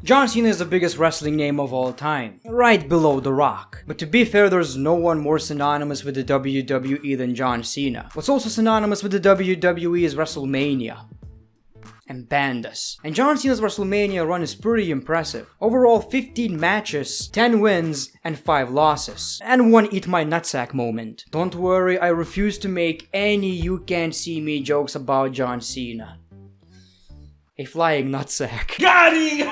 John Cena is the biggest wrestling name of all time, right below The Rock. But to be fair, there's no one more synonymous with the WWE than John Cena. What's also synonymous with the WWE is WrestleMania and Bandas. And John Cena's WrestleMania run is pretty impressive. Overall 15 matches, 10 wins, and 5 losses. And one eat my nutsack moment. Don't worry, I refuse to make any you can't see me jokes about John Cena. A flying nutsack. Got him!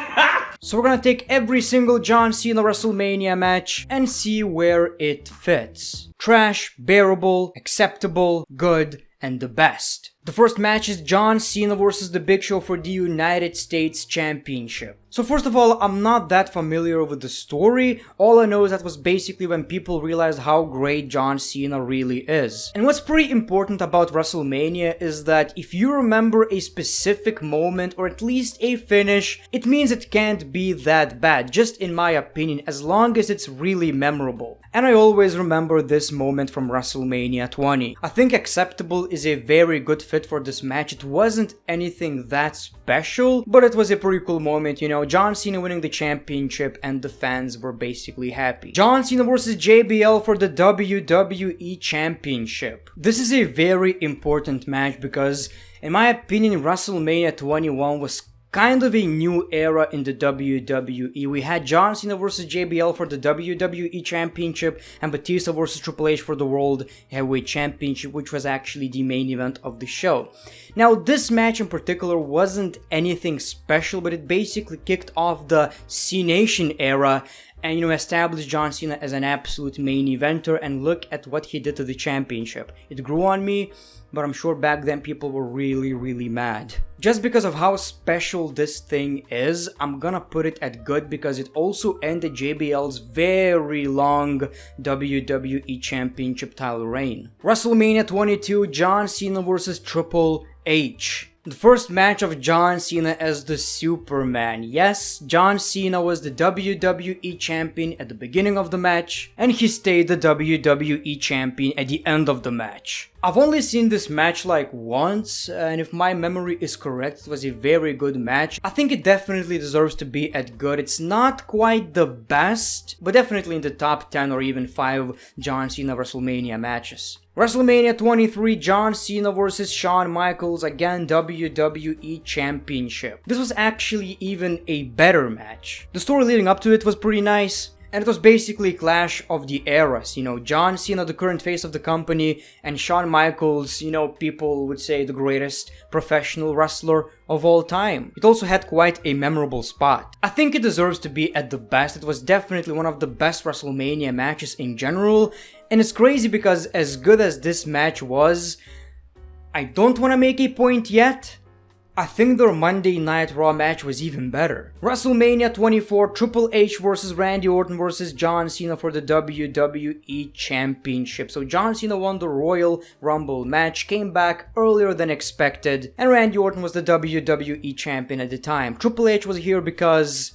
So we're gonna take every single John Cena WrestleMania match and see where it fits. Trash, bearable, acceptable, good, and the best. The first match is John Cena vs. The Big Show for the United States Championship. So first of all, I'm not that familiar with the story. All I know is that was basically when people realized how great John Cena really is. And what's pretty important about WrestleMania is that if you remember a specific moment or at least a finish, it means it can't be that bad, just in my opinion, as long as it's really memorable. And I always remember this moment from WrestleMania 20. I think acceptable is a very good fit for this match. It wasn't anything that special, but it was a pretty cool moment, you know, John Cena winning the championship and the fans were basically happy. John Cena versus JBL for the WWE Championship. This is a very important match because, in my opinion, WrestleMania 21 was kind of a new era in the WWE. We had John Cena vs. JBL for the WWE Championship and Batista vs. Triple H for the World Heavyweight Championship, which was actually the main event of the show. Now, this match in particular wasn't anything special, but it basically kicked off the C-Nation era and, you know, established John Cena as an absolute main eventer, and look at what he did to the championship. It grew on me, but I'm sure back then people were really mad. Just because of how special this thing is, I'm gonna put it at good because it also ended JBL's very long WWE Championship title reign. WrestleMania 22, John Cena vs. Triple H. The first match of John Cena as the Superman. Yes, John Cena was the WWE Champion at the beginning of the match, and he stayed the WWE Champion at the end of the match. I've only seen this match like once, and if my memory is correct, it was a very good match. I think it definitely deserves to be at good. It's not quite the best, but definitely in the top 10 or even 5 John Cena WrestleMania matches. WrestleMania 23, John Cena vs. Shawn Michaels, again WWE Championship. This was actually even a better match. The story leading up to it was pretty nice. And it was basically a clash of the eras, you know, John Cena, the current face of the company, and Shawn Michaels, you know, people would say the greatest professional wrestler of all time. It also had quite a memorable spot. I think it deserves to be at the best. It was definitely one of the best WrestleMania matches in general, and it's crazy because as good as this match was, I don't want to make a point yet, I think their Monday Night Raw match was even better. WrestleMania 24, Triple H vs. Randy Orton vs. John Cena for the WWE Championship. So John Cena won the Royal Rumble match, came back earlier than expected, and Randy Orton was the WWE Champion at the time. Triple H was here because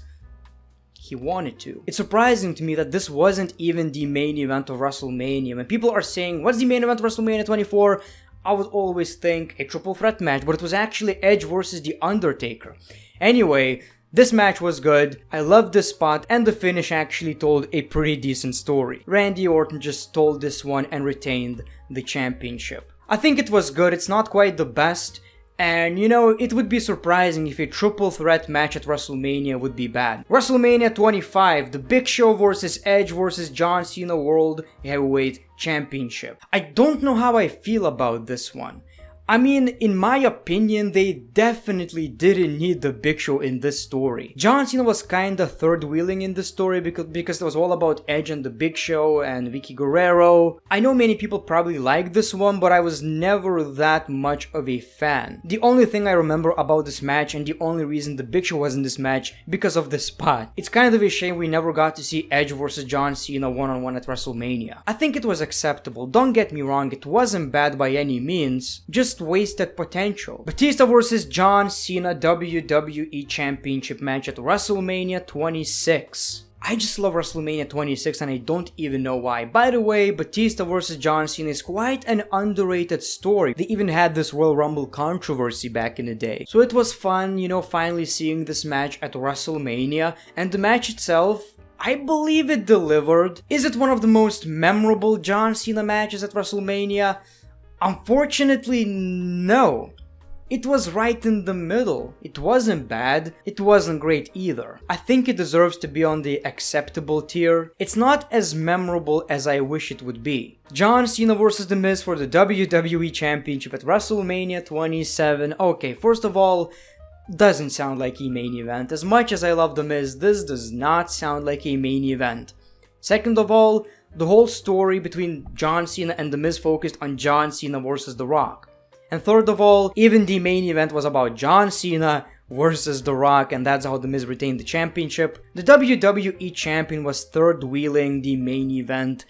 he wanted to. It's surprising to me that this wasn't even the main event of WrestleMania. When people are saying, what's the main event of WrestleMania 24? I would always think a triple threat match, but it was actually Edge versus The Undertaker. Anyway, this match was good, I loved this spot, and the finish actually told a pretty decent story. Randy Orton just stole this one and retained the championship. I think it was good, it's not quite the best, and you know, it would be surprising if a triple threat match at WrestleMania would be bad. WrestleMania 25, The Big Show vs. Edge vs. John Cena World Heavyweight Championship. I don't know how I feel about this one. I mean, in my opinion, they definitely didn't need the Big Show in this story. John Cena was kinda third-wheeling in this story because it was all about Edge and the Big Show and Vicky Guerrero. I know many people probably like this one, but I was never that much of a fan. The only thing I remember about this match, and the only reason the Big Show was in this match, because of the spot. It's kind of a shame we never got to see Edge vs. John Cena one-on-one at WrestleMania. I think it was acceptable, don't get me wrong, it wasn't bad by any means, just wasted potential. Batista vs. John Cena WWE Championship match at WrestleMania 26. I just love WrestleMania 26 and I don't even know why. By the way, Batista vs. John Cena is quite an underrated story. They even had this Royal Rumble controversy back in the day. So it was fun, finally seeing this match at WrestleMania, and the match itself, I believe it delivered. Is it one of the most memorable John Cena matches at WrestleMania? Unfortunately, no. It was right in the middle. It wasn't bad, it wasn't great either. I think it deserves to be on the acceptable tier. It's not as memorable as I wish it would be. John Cena vs. The Miz for the WWE Championship at WrestleMania 27. Okay, first of all, doesn't sound like a main event. As much as I love The Miz, this does not sound like a main event. Second of all, the whole story between John Cena and The Miz focused on John Cena versus The Rock. And third of all, even the main event was about John Cena versus The Rock, and that's how The Miz retained the championship. The WWE champion was third wheeling the main event.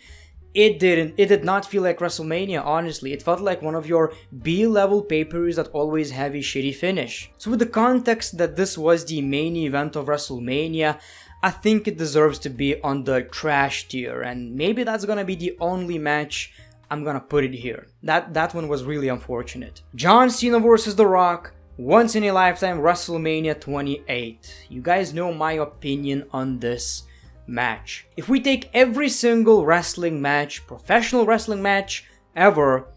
It did not feel like WrestleMania, honestly. It felt like one of your B-level pay-per-views that always have a shitty finish. So with the context that this was the main event of WrestleMania, I think it deserves to be on the trash tier, and maybe that's gonna be the only match I'm gonna put it here. That one was really unfortunate. John Cena vs. The Rock, once in a lifetime WrestleMania 28. You guys know my opinion on this match. If we take every single wrestling match, professional wrestling match ever,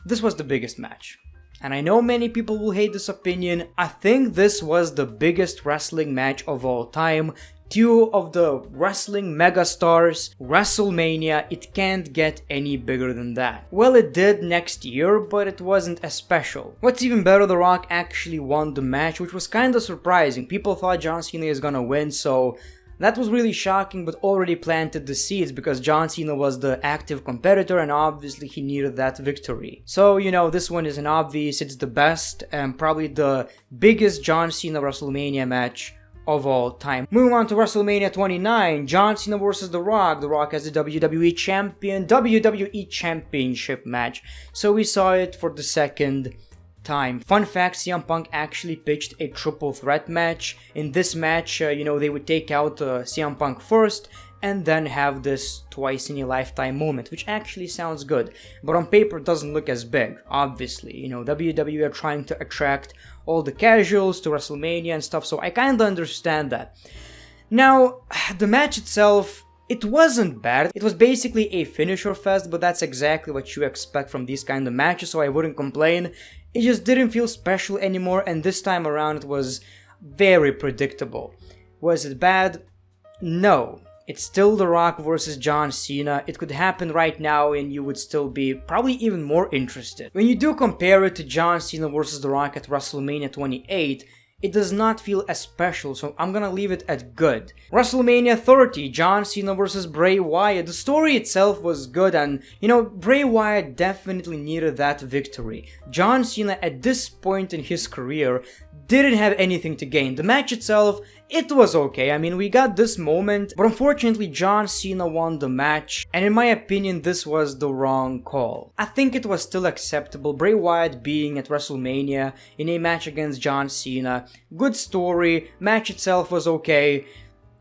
this was the biggest match. And I know many people will hate this opinion. I think this was the biggest wrestling match of all time. Two of the wrestling megastars, WrestleMania, it can't get any bigger than that. Well, it did next year, but it wasn't as special. What's even better, The Rock actually won the match, which was kinda surprising. People thought John Cena is gonna win, so that was really shocking, but already planted the seeds because John Cena was the active competitor and obviously he needed that victory. So, this one isn't obvious, it's the best and probably the biggest John Cena WrestleMania match of all time. Moving on to WrestleMania 29, John Cena vs. The Rock. The Rock as the WWE Champion, WWE Championship match. So we saw it for the second time. Fun fact, CM Punk actually pitched a triple threat match. In this match, they would take out CM Punk first and then have this twice in a lifetime moment, which actually sounds good, but on paper it doesn't look as big, obviously. WWE are trying to attract all the casuals to WrestleMania and stuff, so I kinda understand that. Now, the match itself, it wasn't bad. It was basically a finisher fest, but that's exactly what you expect from these kind of matches, so I wouldn't complain. It just didn't feel special anymore, and this time around it was very predictable. Was it bad? No. It's still The Rock versus John Cena. It could happen right now and you would still be probably even more interested. When you do compare it to John Cena versus The Rock at WrestleMania 28, it does not feel as special, so I'm gonna leave it at good. WrestleMania 30, John Cena vs. Bray Wyatt. The story itself was good and, Bray Wyatt definitely needed that victory. John Cena at this point in his career didn't have anything to gain. The match itself, it was okay. I mean, we got this moment, but unfortunately John Cena won the match, and in my opinion this was the wrong call. I think it was still acceptable, Bray Wyatt being at WrestleMania in a match against John Cena. Good story, match itself was okay.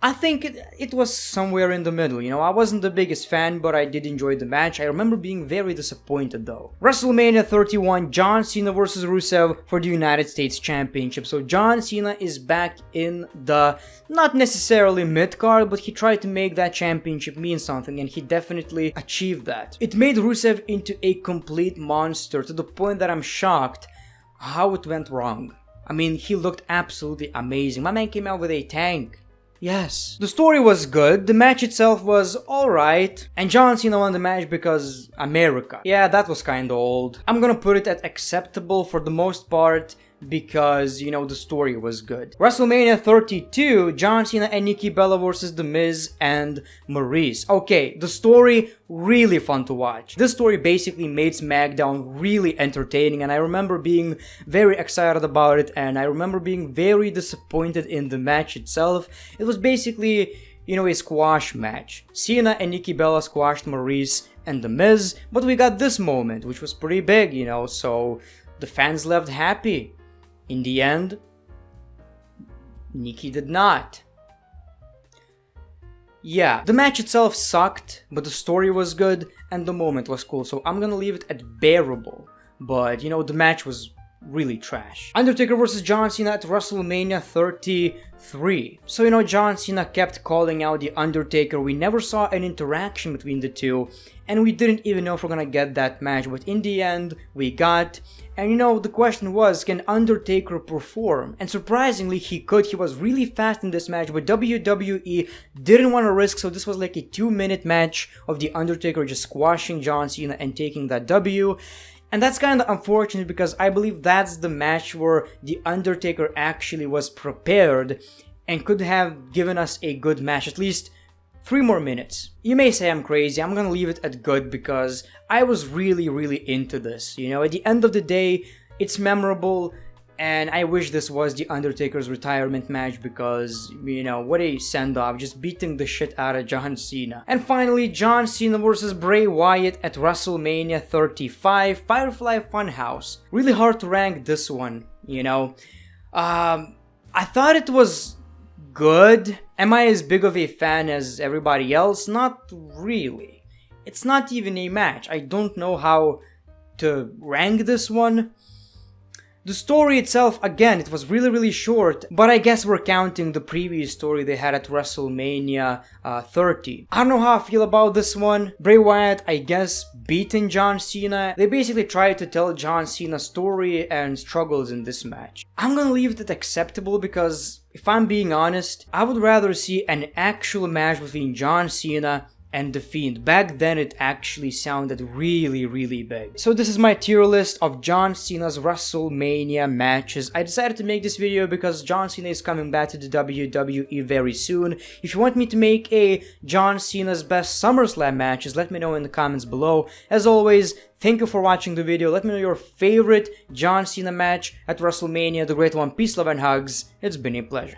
I think it was somewhere in the middle, I wasn't the biggest fan, but I did enjoy the match. I remember being very disappointed though. WrestleMania 31, John Cena vs. Rusev for the United States Championship. So John Cena is back in the, not necessarily mid-card, but he tried to make that championship mean something, and he definitely achieved that. It made Rusev into a complete monster to the point that I'm shocked how it went wrong. I mean, he looked absolutely amazing. My man came out with a tank. Yes. The story was good, the match itself was alright, and John Cena won the match because America. Yeah, that was kinda old. I'm gonna put it at acceptable for the most part because, the story was good. WrestleMania 32, John Cena and Nikki Bella versus The Miz and Maurice. Okay, the story, really fun to watch. This story basically made SmackDown really entertaining, and I remember being very excited about it, and I remember being very disappointed in the match itself. It was basically, a squash match. Cena and Nikki Bella squashed Maurice and The Miz, but we got this moment, which was pretty big, so the fans left happy. In the end, Nikki did not. Yeah, the match itself sucked, but the story was good and the moment was cool, so I'm gonna leave it at bearable. But, you know, the match was really trash. Undertaker versus John Cena at WrestleMania 33. So, you know, John Cena kept calling out the Undertaker. We never saw an interaction between the two, and we didn't even know if we're gonna get that match, but in the end, we got. And you know, the question was, can Undertaker perform? And surprisingly, he could. He was really fast in this match, but WWE didn't want to risk, so this was like a 2-minute match of the Undertaker just squashing John Cena and taking that W. And that's kind of unfortunate because I believe that's the match where The Undertaker actually was prepared and could have given us a good match, at least 3 more minutes. You may say I'm crazy, I'm gonna leave it at good because I was really into this. You know, at the end of the day, it's memorable and I wish this was The Undertaker's retirement match because, you know, what a send-off, just beating the shit out of John Cena. And finally, John Cena versus Bray Wyatt at WrestleMania 35, Firefly Funhouse. Really hard to rank this one, you know. I thought it was good. Am I as big of a fan as everybody else? Not really. It's not even a match. I don't know how to rank this one. The story itself, again, it was really short, but I guess we're counting the previous story they had at WrestleMania 30. I don't know how I feel about this one. Bray Wyatt, I guess, beating John Cena. They basically tried to tell John Cena's story and struggles in this match. I'm gonna leave it at acceptable because, if I'm being honest, I would rather see an actual match between John Cena and The Fiend. Back then it actually sounded really big. So this is my tier list of John Cena's WrestleMania matches. I decided to make this video because John Cena is coming back to the WWE very soon. If you want me to make a John Cena's best SummerSlam matches, let me know in the comments below. As always, thank you for watching the video. Let me know your favorite John Cena match at WrestleMania. The great one, peace, love, and hugs. It's been a pleasure.